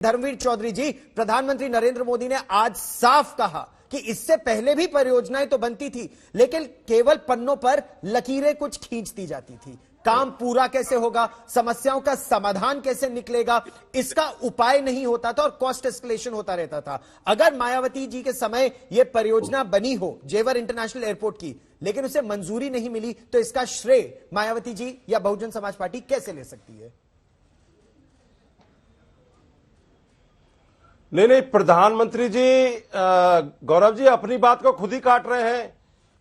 धर्मवीर चौधरी जी, प्रधानमंत्री नरेंद्र मोदी ने आज साफ कहा कि इससे पहले भी परियोजनाएं तो बनती थी, लेकिन केवल पन्नों पर लकीरें कुछ खींच दी जाती थी। काम पूरा कैसे होगा, समस्याओं का समाधान कैसे निकलेगा, इसका उपाय नहीं होता था और कॉस्ट एस्केलेशन होता रहता था। अगर मायावती जी के समय यह परियोजना बनी हो जेवर इंटरनेशनल एयरपोर्ट की, लेकिन उसे मंजूरी नहीं मिली, तो इसका श्रेय मायावती जी या बहुजन समाज पार्टी कैसे ले सकती है? नहीं, प्रधानमंत्री जी, गौरव जी अपनी बात को खुद ही काट रहे हैं।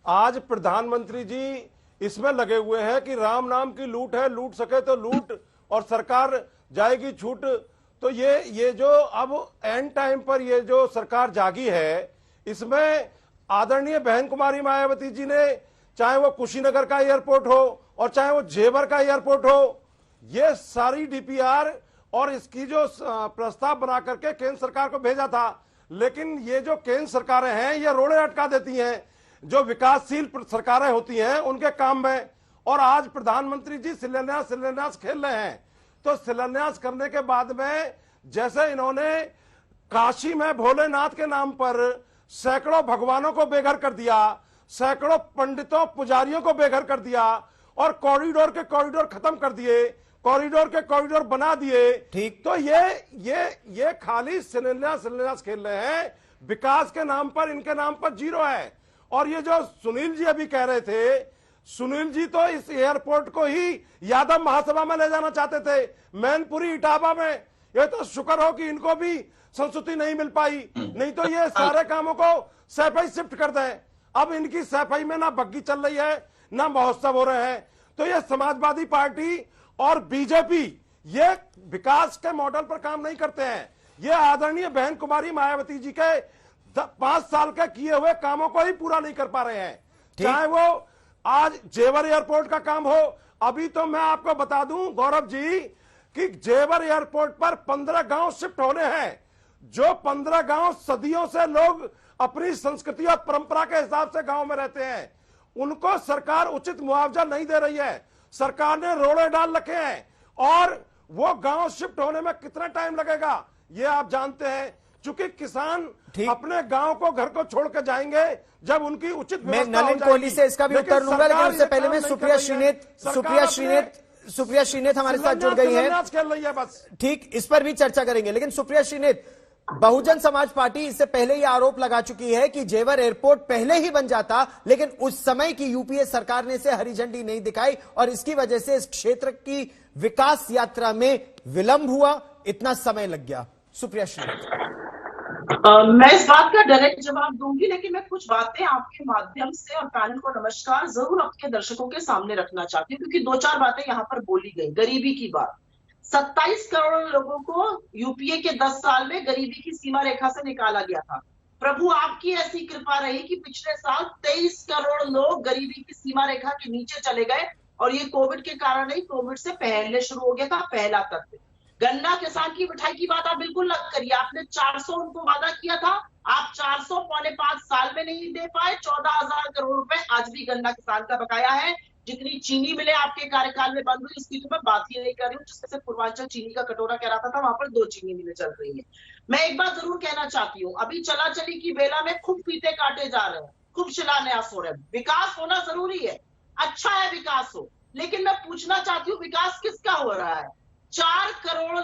आज प्रधानमंत्री जी इसमें लगे हुए हैं कि राम नाम की लूट है, लूट सके तो लूट और सरकार जाएगी छूट। तो ये जो अब एंड टाइम पर ये जो सरकार जागी है, इसमें आदरणीय बहन कुमारी मायावती जी ने, चाहे वो कुशीनगर का एयरपोर्ट हो और चाहे वो जेवर का एयरपोर्ट हो, ये सारी डीपीआर और इसकी जो प्रस्ताव बना करके केंद्र सरकार को भेजा था। लेकिन ये जो केंद्र सरकारें हैं, ये रोड़े अटका देती हैं जो विकासशील सरकारें होती हैं उनके काम में। और आज प्रधानमंत्री जी शिलान्यास खेल रहे हैं। तो शिलान्यास करने के बाद में जैसे इन्होंने काशी में भोलेनाथ के नाम पर सैकड़ों भगवानों को बेघर कर दिया, सैकड़ों पंडितों पुजारियों को बेघर कर दिया और कॉरिडोर के कॉरिडोर खत्म कर दिए, कॉरिडोर के कॉरिडोर बना दिए। ठीक, तो ये खाली शिलान्यास खेल रहे हैं। विकास के नाम पर, इनके नाम पर जीरो है। और ये जो सुनील जी अभी कह रहे थे, सुनील जी तो इस एयरपोर्ट को ही यादव महासभा में ले जाना चाहते थे, मैनपुरी इटावा में। ये तो शुक्र हो कि इनको भी संस्तुति नहीं मिल पाई, नहीं तो ये सारे कामों को सैफई शिफ्ट कर दें। अब इनकी सैफई में ना बग्गी चल रही है, ना महोत्सव हो रहे हैं। तो ये समाजवादी पार्टी और बीजेपी ये विकास के मॉडल पर काम नहीं करते हैं। ये आदरणीय बहन कुमारी मायावती जी के 5 साल के किए हुए कामों को ही पूरा नहीं कर पा रहे हैं। चाहे वो आज जेवर एयरपोर्ट का काम हो, अभी तो मैं आपको बता दूं गौरव जी कि जेवर एयरपोर्ट पर 15 गांव शिफ्ट होने हैं। जो 15 गांव सदियों से लोग अपनी संस्कृति और परंपरा के हिसाब से गांव में रहते हैं, उनको सरकार उचित मुआवजा नहीं दे रही है। सरकार ने रोड़े डाल रखे हैं और वो गांव शिफ्ट होने में कितना टाइम लगेगा ये आप जानते हैं। चूंकि किसान अपने गांव को, घर को छोड़ कर जाएंगे जब उनकी उचित मैं नलिन कोहली से इसका भी उत्तर लूंगा, लेकिन उससे पहले मैं सुप्रिया श्रीनेत हमारे साथ जुड़ गई है। बस ठीक, इस पर भी चर्चा करेंगे। लेकिन सुप्रिया श्रीनेत, बहुजन समाज पार्टी इससे पहले ही आरोप लगा चुकी है कि जेवर एयरपोर्ट पहले ही बन जाता, लेकिन उस समय की यूपीए सरकार ने इसे हरी झंडी नहीं दिखाई और इसकी वजह से इस क्षेत्र की विकास यात्रा में विलंब हुआ, इतना समय लग गया। सुप्रिया श्रीनेत, मैं इस बात का डायरेक्ट जवाब दूंगी, लेकिन मैं कुछ बातें आपके माध्यम से और पैनल को नमस्कार जरूर आपके दर्शकों के सामने रखना चाहती हूँ, क्योंकि 2-4 बातें यहाँ पर बोली गई। गरीबी की बात, 27 करोड़ लोगों को यूपीए के 10 साल में गरीबी की सीमा रेखा से निकाला गया था। प्रभु आपकी ऐसी कृपा रही कि पिछले साल 23 करोड़ लोग गरीबी की सीमा रेखा के नीचे चले गए, और ये कोविड के कारण नहीं, कोविड से पहले शुरू हो गया था। पहला तथ्य, गन्ना किसान की मिठाई की बात आप बिल्कुल न करिए। आपने 400 उनको वादा किया था, आप 400 5 साल में नहीं दे पाए। 14,000 करोड़ रुपए आज भी गन्ना किसान का बकाया है। जितनी चीनी मिले आपके कार्यकाल में बंद हुई, उसकी तो मैं बात ही नहीं कर रही हूँ। जिससे पूर्वांचल चीनी का कटोरा कहलाता था, वहां पर 2 चीनी मिलें चल रही है। मैं एक बात जरूर कहना चाहती हूँ, अभी चला चली की बेला में खूब फीते काटे जा रहे हैं, खूब शिलान्यास हो रहे हैं। विकास होना जरूरी है, अच्छा है विकास हो, लेकिन मैं पूछना चाहती हूँ विकास किसका हो रहा है? 4 करोड़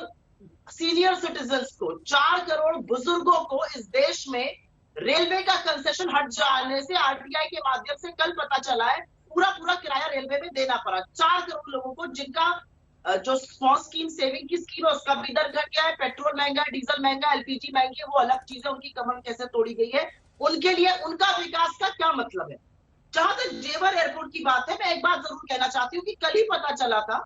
सीनियर सिटीजन्स को, 4 करोड़ बुजुर्गों को इस देश में रेलवे का कंसेशन हट जाने से आरटीआई के माध्यम से कल पता चला है, पूरा किराया रेलवे में देना पड़ा। 4 करोड़ लोगों को, जिनका जो स्मॉल स्कीम सेविंग की स्कीम है उसका भी दर घट गया है, पेट्रोल महंगा है, डीजल महंगा, एलपीजी महंगी है, वो अलग चीज है, उनकी कमर कैसे तोड़ी गई है, उनके लिए उनका विकास का क्या मतलब है। जहां तक जेवर एयरपोर्ट की बात है, मैं एक बात जरूर कहना चाहती हूँ कि कल ही पता चला था,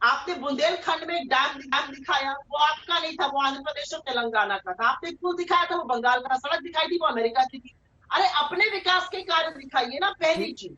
आपने बुंदेलखंड में एक डैम दिखाया, वो आपका नहीं था, वो आंध्र प्रदेश और तेलंगाना का था। आपने एक पुल दिखाया था, वो बंगाल का। सड़क दिखाई थी, वो अमेरिका की थी। अरे अपने विकास के कार्य दिखाइए ना, पहली चीज।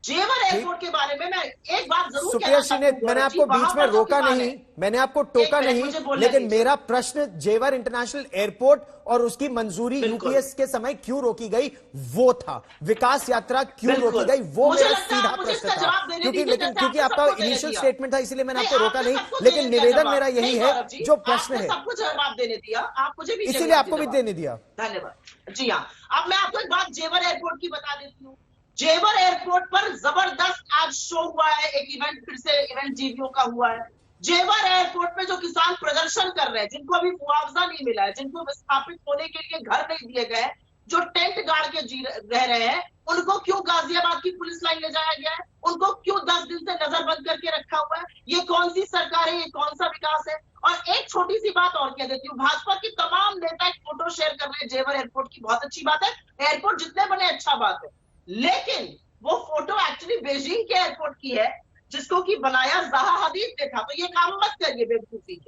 जेवर एयरपोर्ट के बारे में मैं एक बात जरूर सुप्रिया कहना श्री ने, चाहती हूँ, मैंने गौरव जी, आपको बीच वहां में पर जो रोका किसान नहीं, है, मैंने आपको टोका एक मिनट, नहीं, मुझे बोलने लेकिन दीजिए। मेरा प्रश्न जेवर इंटरनेशनल एयरपोर्ट और उसकी मंजूरी बिल्कुल। यूपीएस के समय क्यों रोकी गई वो था, विकास यात्रा क्यों बिल्कुल। रोकी गई वो मुझे मेरा लगता है सीधा आप मुझे प्रश्न इसका था। जवाब देने क्योंकि दीजिए, लेकिन जैसे क्योंकि आपने आपका सबको देने इनिशियल दिया। स्टेटमेंट था, इसलिए मैंने आपको नहीं, रोका आपने नहीं, सबको लेकिन देने दिया निवेदन जवाब। मेरा यही नहीं, है गौरव जी, जो प्रश्न आपने है, सबको जवाब देने दिया, आप मुझे भी इसीलिए देने आपको भी दीजिए देने जवाब। दिया। धन्यवाद जी। हाँ, अब मैं आपको एक बात जेवर एयरपोर्ट की बता देती हूँ। जेवर एयरपोर्ट पर जबरदस्त आज शो हुआ है, एक इवेंट फिर से इवेंट जीवियों का हुआ है। जेवर एयरपोर्ट पे जो किसान प्रदर्शन कर रहे हैं, जिनको अभी मुआवजा नहीं मिला है, जिनको विस्थापित होने के लिए घर नहीं दिए गए, जो टेंट गाड़ के रह रहे हैं, उनको क्यों गाजियाबाद की पुलिस लाइन ले जाया गया है? उनको क्यों 10 दिन से नजरबंद करके रखा हुआ है? ये कौन सी सरकार है? ये कौन सा विकास है? और एक छोटी सी बात और कह देती हूँ, भाजपा के तमाम नेता एक फोटो शेयर कर रहे हैं जेवर एयरपोर्ट की, बहुत अच्छी बात है, एयरपोर्ट जितने बने अच्छा बात है, लेकिन वो फोटो एक्चुअली बीजिंग के एयरपोर्ट की है, जिसको कि बनाया ज़ाहा हदीद ने था। तो ये काम मत करिए बेवकूफी के।